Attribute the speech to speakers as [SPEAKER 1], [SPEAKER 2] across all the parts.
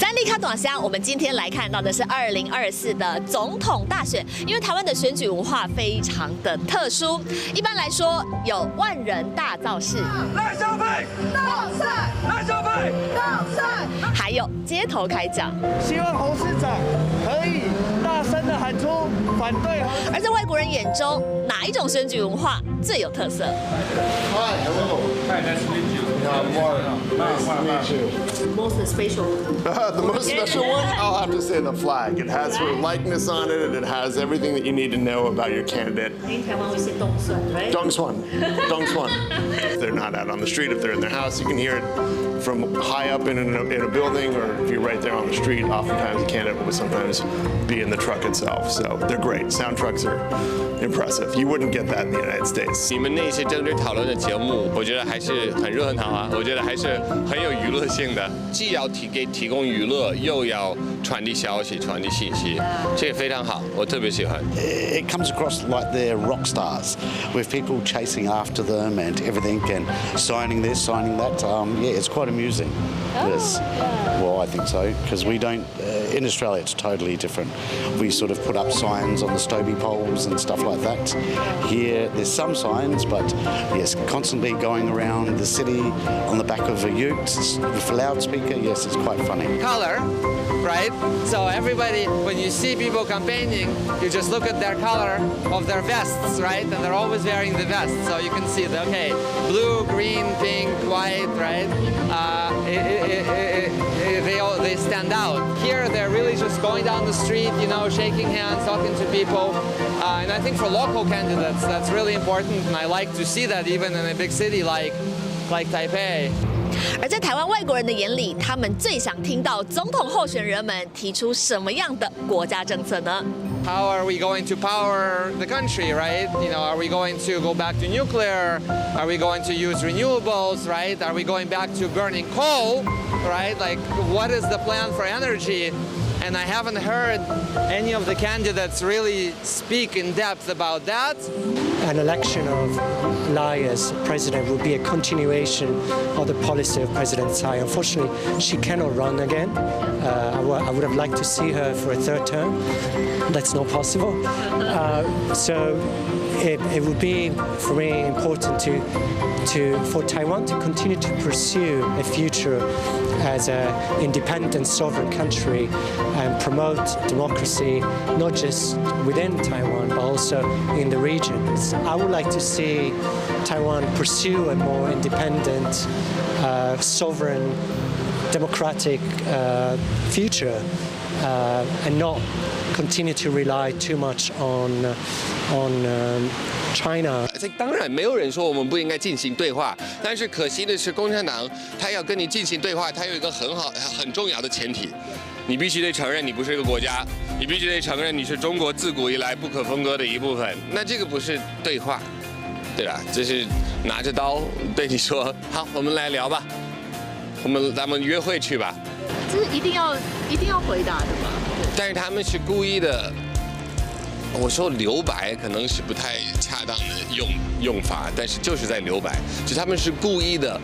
[SPEAKER 1] 三立看短箱，我们今天来看到的是2024的总统大选。因为台湾的选举文化非常的特殊，一般来说有万人大造势，
[SPEAKER 2] 赖小北到赛，赖小北到赛，
[SPEAKER 1] 还有街头开讲。
[SPEAKER 3] 希望侯市长可以大声的喊出反对。
[SPEAKER 1] 而在外国人眼中，哪一种选举文化最有特色
[SPEAKER 4] Hi, hello.
[SPEAKER 2] Hi, nice to meet you.
[SPEAKER 4] Mark. Nice to meet you.
[SPEAKER 1] most special?
[SPEAKER 4] The most special one? I'll have to say the flag. It has her likeness on it, and it has everything that you need to know about your candidate.
[SPEAKER 1] In Taiwan, we say 冬笋, right?
[SPEAKER 4] 冬笋. If they're not out on the street, if they're in their house, you can hear it from high up in a building, or if you're right there on the street. Oftentimes, the candidate will sometimes be in the truck itself. So they're great. Sound trucks are impressive. You wouldn't get that in the United States.
[SPEAKER 5] 你们那些政治讨论的节目，我觉得还是很热闹啊，我觉得还是很有娱乐性的，既要提供娱乐，又要传递消息、传递信息，这个非常好，我特别喜欢。
[SPEAKER 6] It comes across like they're rock stars, with people chasing after them and everything, and signing this, signing that. Yeah, it's quite amusing. Yes. Well, I think so, because we don't. In Australia, it's totally different. We sort of put up signs on the Stobie poles and stuff like that. Here, there's some signs, but yes, constantly going around the city on the back of a ute with a loudspeaker. Yes, it's quite funny.
[SPEAKER 7] Color, right? So everybody, when you see people campaigning, you just look at their color of their vests, right? And they're always wearing the vest, so you can see that, okay, blue, green, pink, white, right? They stand out. Here, they're really just going down the street, you know, shaking hands, talking to people. And I think for local candidates, that's really important. And I like to see that even in a big city like Taipei.
[SPEAKER 1] 而在台湾外国人的眼里，他们最想听到总统候选人们提出什么样的国家政策呢？
[SPEAKER 7] How are we going to power the country, right? You know, are we going to go back to nuclear? Are we going to use renewables, right? Are we going back to burning coal, right? Like, what is the plan for energy? And I haven't heard any of the candidates really speak in depth about that.
[SPEAKER 8] An election of Lai as president would be a continuation of the policy of President Tsai. Unfortunately, she cannot run again. I would have liked to see her for a third term. That's not possible. So it would be, for me, important for Taiwan to continue to pursue a future as an independent, sovereign country and promote democracy, not just within Taiwan, but also in the regions. I would like to see Taiwan pursue a more independent, sovereign, democratic future and not continue to rely too much on China.
[SPEAKER 5] 当然，没有人说我们不应该进行对话，但是可惜的是，共产党他要跟你进行对话，他有一个很重要的前提，你必须得承认你不是一个国家，你必须得承认你是中国自古以来不可分割的一部分。那这个不是对话，对吧？这是拿着刀对你说，好，我们来聊吧，咱们约会去吧。
[SPEAKER 1] 这是一定要回答的吗？
[SPEAKER 5] 但是他们是故意的。 我说留白可能是不太恰当的用法，但是就是在留白，就他们是故意的，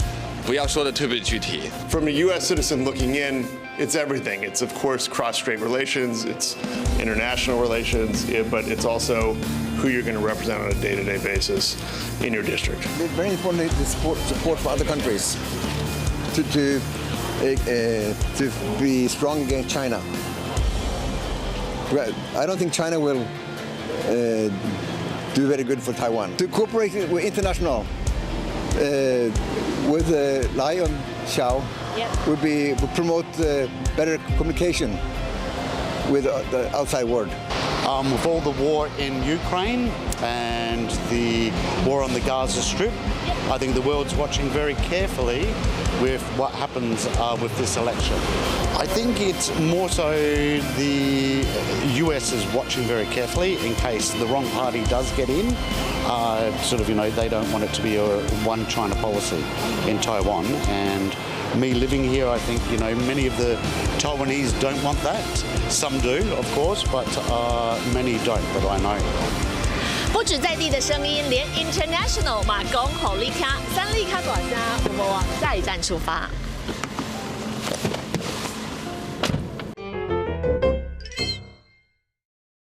[SPEAKER 5] 不要说的特别具体。
[SPEAKER 4] From a U.S. citizen looking in, it's everything. It's of course cross-strait relations, it's international relations, but it's also who you're going to represent on a day-to-day basis in your district.
[SPEAKER 9] It's very important to support for other countries to be strong against China. I don't think China will do very good for Taiwan. To cooperate with international with Lai and Xiao would promote better communication with the outside world.
[SPEAKER 6] With all the war in Ukraine and the war on the Gaza Strip, I think the world's watching very carefully with what happens with this election. I think it's more so the US is watching very carefully in case the wrong party does get in. Sort of, you know, they don't want it to be a one China policy in Taiwan. And me living here, I think, you know, many of the Taiwanese don't want that. Some do, of course, but many don't that I know.
[SPEAKER 1] 不止在地的声音，连 international 马公吼力卡，三立卡短家，我们往下一站出发。